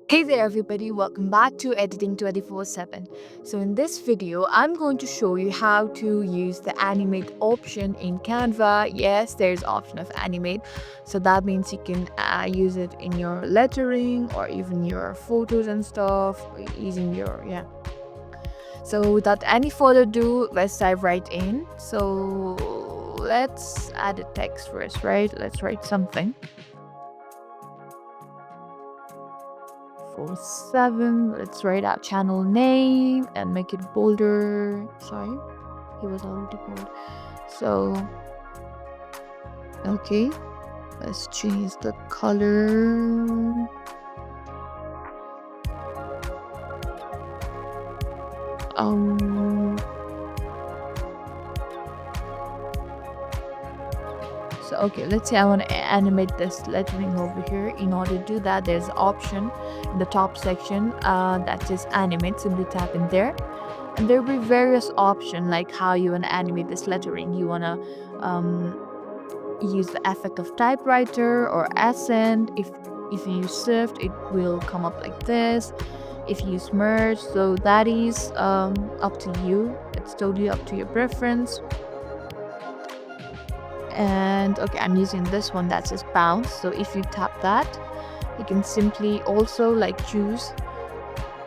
Hey there everybody, welcome back to Editing 24/7. So in this video, I'm going to show you how to use the Animate option in Canva. Yes, there's option of Animate. So that means you can use it in your lettering or even your photos and stuff using your. So without any further ado, let's dive right in. So let's add a text first, right? Let's write something. 47. Let's write our channel name and make it bolder. Sorry, he was already bold. So, okay, let's change the color. Um, so okay, let's say I want to animate this lettering over here. In order to do that, there's an option in the top section that says animate. Simply tap in there. And there will be various options like how you want to animate this lettering. You want to use the effect of typewriter or accent. If you use shift, it will come up like this. If you use merge, so that is up to you. It's totally up to your preference. And okay, I'm using this one that says bounce. So if you tap that, you can simply also like choose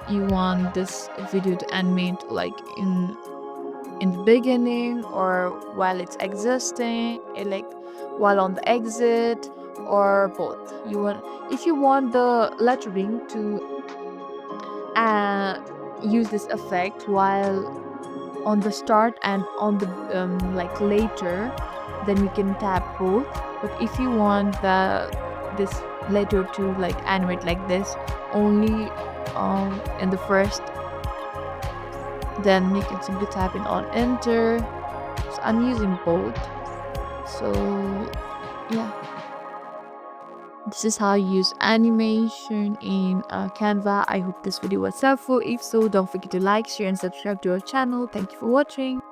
you want this video to animate like in the beginning or while it's existing, like while on the exit, or both. You want, if you want the lettering to use this effect while on the start and on the like later, then you can tap both. But if you want this letter to like animate like this only in the first, then you can simply type in on enter. So I'm using both. So yeah, this is how you use animation in Canva. I hope this video was helpful. If so, don't forget to like, share and subscribe to our channel. Thank you for watching.